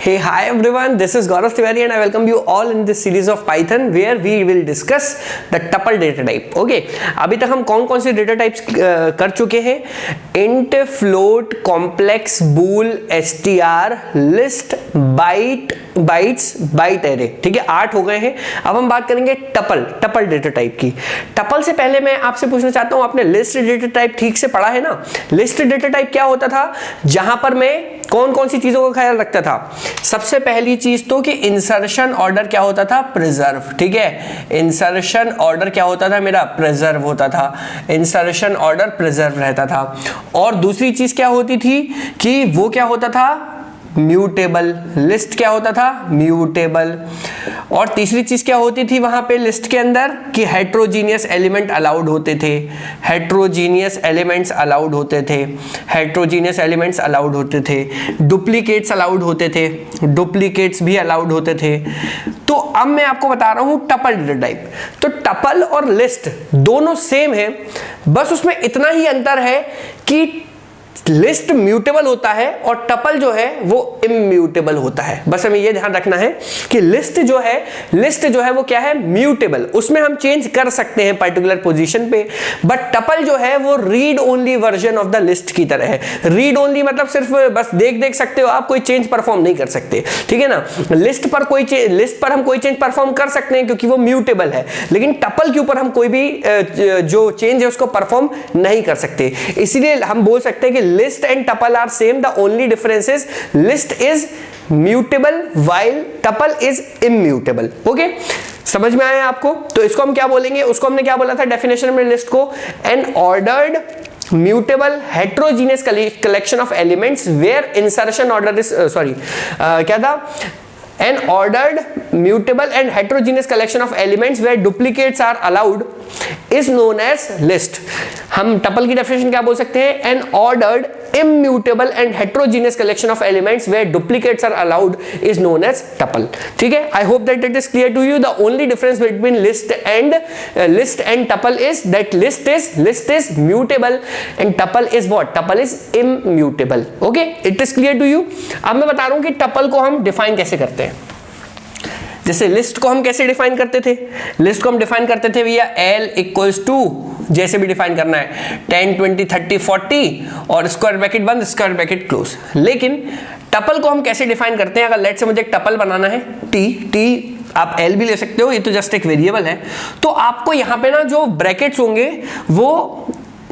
Hey, hi everyone, this is Gaurav Tiwari and I welcome you all in this series of Python where we will discuss the tuple data type. Okay, अभी तक हम कौन कौन से data types कर चुके हैं? int, float, complex, bool, str, list, byte, bytes, byte array. ठीक है, 8 हो गए हैं. अब हम बात करेंगे टपल डेटा टाइप की. टपल से पहले मैं आपसे पूछना चाहता हूं, आपने लिस्ट डेटा टाइप ठीक से पढ़ा है ना? लिस्ट डेटा टाइप क्या होता था? जहां पर मैं कौन कौन सी चीजों का ख्याल रखता था? सबसे पहली चीज तो कि इंसर्शन ऑर्डर क्या होता था? प्रिजर्व. ठीक है, इंसर्शन ऑर्डर क्या होता था मेरा? प्रिजर्व होता था. इंसर्शन ऑर्डर प्रिजर्व रहता था. और दूसरी चीज क्या होती थी कि वो क्या होता था? म्यूटेबल. लिस्ट क्या होता था? म्यूटेबल. और तीसरी चीज क्या होती थी वहां पे लिस्ट के अंदर? कि हेट्रोजीनियस एलिमेंट अलाउड होते थे. हेट्रोजीनियस एलिमेंट्स अलाउड होते थे. हेट्रोजीनियस एलिमेंट्स अलाउड होते थे. डुप्लीकेट्स अलाउड होते थे. डुप्लीकेट्स भी अलाउड होते थे. तो अब मैं आपको बता रहा हूं टपल डेटा टाइप. तो टपल और लिस्ट दोनों सेम है, बस उसमें इतना ही अंतर है कि लिस्ट म्यूटेबल होता है और टपल जो है वो इम्यूटेबल होता है. बस हमें ये ध्यान रखना है कि लिस्ट जो है वो क्या है? म्यूटेबल. उसमें हम चेंज कर सकते हैं पर्टिकुलर पोजीशन पे. बट टपल जो है वो read only version of the list की तरह है. रीड ओनली मतलब सिर्फ बस देख सकते हो आप, कोई चेंज परफॉर्म नहीं कर सकते. ठीक है ना? लिस्ट पर हम कोई चेंज परफॉर्म कर सकते हैं क्योंकि वो म्यूटेबल है, लेकिन टपल के ऊपर हम कोई भी जो चेंज है उसको परफॉर्म नहीं कर सकते. इसीलिए हम बोल सकते हैं कि list and tuple are same. The only difference is list is mutable while tuple is immutable. Okay, समझ में आया आपको? तो इसको हम क्या बोलेंगे? उसको हमने क्या बोला था डेफिनेशन में लिस्ट को? an ordered mutable heterogeneous collection of elements where insertion order is क्या था? An ordered, mutable and heterogeneous collection of elements where duplicates are allowed is known as list. हम टपल की डेफिनेशन क्या बोल सकते हैं? An ordered, immutable and heterogeneous collection of elements where duplicates are allowed is known as tuple. ठीक है? I hope that it is clear to you. The only difference between list and tuple is that list is mutable and tuple is what? Tuple is immutable. Okay? It is clear to you? अब मैं बता रहा हूं कि tuple को हम define कैसे करते हैं. जैसे लिस्ट को हम कैसे डिफाइन करते थे? लिस्ट को हम डिफाइन करते थे भैया L इक्वल्स टू जैसे भी डिफाइन करना है 10 20 30 40 और स्क्वायर ब्रैकेट बंद स्क्वायर ब्रैकेट क्लोज. लेकिन टपल को हम कैसे डिफाइन करते हैं? अगर लेट से मुझे एक टपल बनाना है टी, आप L भी ले सकते हो, ये तो जस्ट एक वेरिएबल है. तो आपको यहाँ पे ना जो ब्रैकेट्स होंगे वो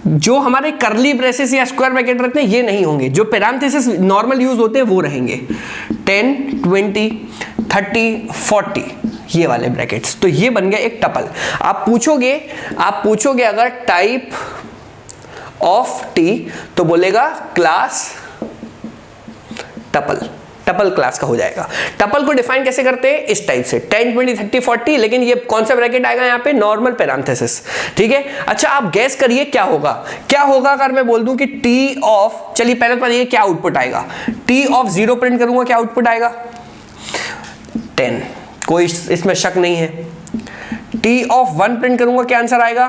जो हमारे करली ब्रेसेस या स्क्वायर ब्रैकेट रहते हैं ये नहीं होंगे. जो पैरेंथेसिस नॉर्मल यूज होते हैं वो रहेंगे 10 20 30 40 ये वाले ब्रैकेट्स. तो ये बन गया एक टपल. आप पूछोगे अगर टाइप ऑफ टी तो बोलेगा क्लास टपल क्लास का हो जाएगा. टपल को डिफाइन कैसे करते हैं? इस टाइप से 10 20 30 40, लेकिन ये कौन सा ब्रैकेट आएगा यहाँ पे? Normal parenthesis. ठीक है. अच्छा, आप गैस करिए क्या होगा अगर मैं बोल दूं कि टी ऑफ, चलिए पहले तो ये क्या आउटपुट आएगा? टी ऑफ 0 प्रिंट करूंगा, क्या आउटपुट आएगा? 10. कोई इसमें शक नहीं है. टी ऑफ 1 प्रिंट करूंगा, क्या आंसर आएगा?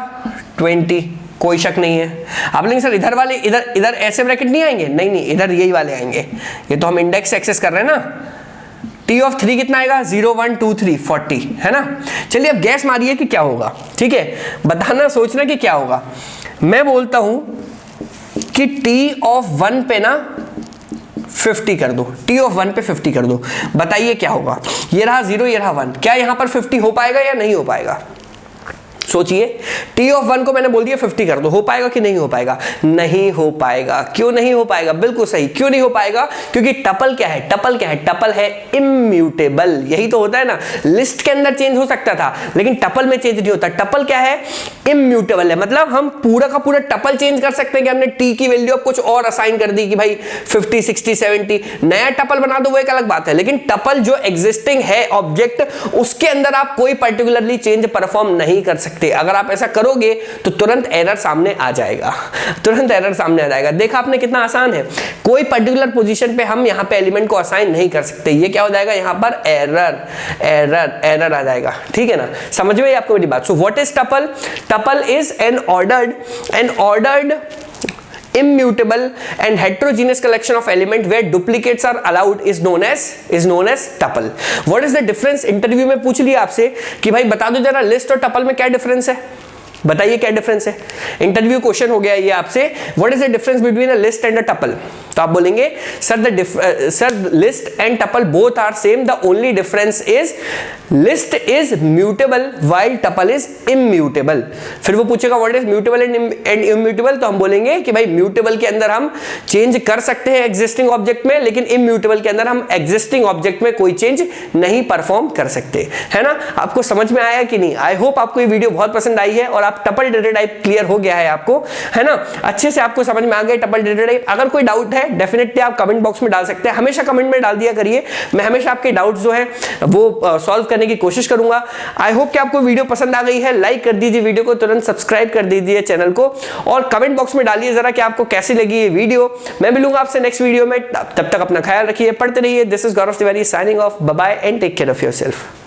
20. कोई शक नहीं है. आप लेंगे सर इधर वाले इधर ऐसे ब्रैकेट नहीं आएंगे? नहीं, इधर यही वाले आएंगे. ये तो हम इंडेक्स एक्सेस कर रहे हैं ना. टी ऑफ 3 कितना आएगा? 0 1 2 3 40 है ना. चलिए अब गैस मारिए कि क्या होगा. ठीक है, बताना, सोचना कि क्या होगा. मैं बोलता हूं कि टी ऑफ 1 पे ना 50 कर दो. टी ऑफ 1 पे 50 कर दो. बताइए क्या होगा? ये रहा 0, ये रहा 1. क्या यहां पर 50 हो पाएगा या नहीं हो पाएगा? सोचिए. टी ऑफ 1 को मैंने बोल दिया 50 कर दो. हो पाएगा कि नहीं हो पाएगा? नहीं हो पाएगा. क्यों नहीं हो पाएगा? बिल्कुल सही. क्यों नहीं हो पाएगा? क्योंकि टपल क्या है? टपल है इम्यूटेबल. यही तो होता है ना. लिस्ट के अंदर चेंज हो सकता था लेकिन टपल में चेंज नहीं होता. टपल क्या है? इम्यूटेबल है. मतलब हम पूरा का पूरा टपल चेंज कर सकते हैं कि हमने टी की वैल्यू अब कुछ और असाइन कर दी कि भाई 50 60 70. नया टपल बना दो वो एक अलग बात है, लेकिन टपल जो एग्जिस्टिंग है ऑब्जेक्ट उसके अंदर आप कोई पर्टिकुलरली चेंज परफॉर्म नहीं कर सकते. अगर आप ऐसा करोगे तो तुरंत एरर सामने आ जाएगा. देखा आपने कितना आसान है. कोई पर्टिकुलर पोजीशन पे हम यहां पे एलिमेंट को असाइन नहीं कर सकते. ये क्या हो जाएगा? यहां पर एरर आ जाएगा. ठीक है ना. समझ में आपको मेरी बात? So what is tuple? Tuple is an ordered immutable and heterogeneous collection of element where duplicates are allowed is known as tuple. What is the difference? Interview में पूछ लिया आपसे कि भाई बता दो जरा लिस्ट और टपल में क्या डिफरेंस है, बताइए क्या डिफरेंस है। इंटरव्यू क्वेश्चन हो गया ये आपसे, what is the difference between a list and a tuple? तो आप बोलेंगे sir list and tuple both are same, the only difference is list is mutable while tuple is immutable. फिर वो पूछेगा what is mutable and immutable, तो हम बोलेंगे कि भाई म्यूटेबल के अंदर हम चेंज कर सकते हैं एग्जिस्टिंग ऑब्जेक्ट में, लेकिन इम्यूटेबल के अंदर हम एग्जिस्टिंग ऑब्जेक्ट में कोई चेंज नहीं परफॉर्म कर सकते, है ना। आपको समझ में आया कि नहीं? आई होप आपको ये वीडियो बहुत पसंद आई है और आप टपल डेटा टाइप क्लियर हो गया है आपको, है ना, अच्छे से आपको समझ में आ गया टपल डेटा टाइप। अगर कोई डाउट है डेफिनेटली आप कमेंट बॉक्स में डाल सकते हैं, हमेशा कमेंट में डाल दिया करिए, मैं हमेशा आपके डाउट्स जो है वो सॉल्व करने की कोशिश करूंगा। आई होप कि आपको वीडियो पसंद आ गई है, लाइक कर दीजिए वीडियो को, तुरंत सब्सक्राइब कर दीजिए चैनल को और कमेंट बॉक्स में डालिए जरा कि आपको कैसी लगी ये वीडियो। मैं मिलूंगा आपसे नेक्स्ट वीडियो में, तब तक अपना ख्याल रखिए, पढ़ते रहिए। This is Gaurav Tiwari signing off, bye bye and take care of yourself.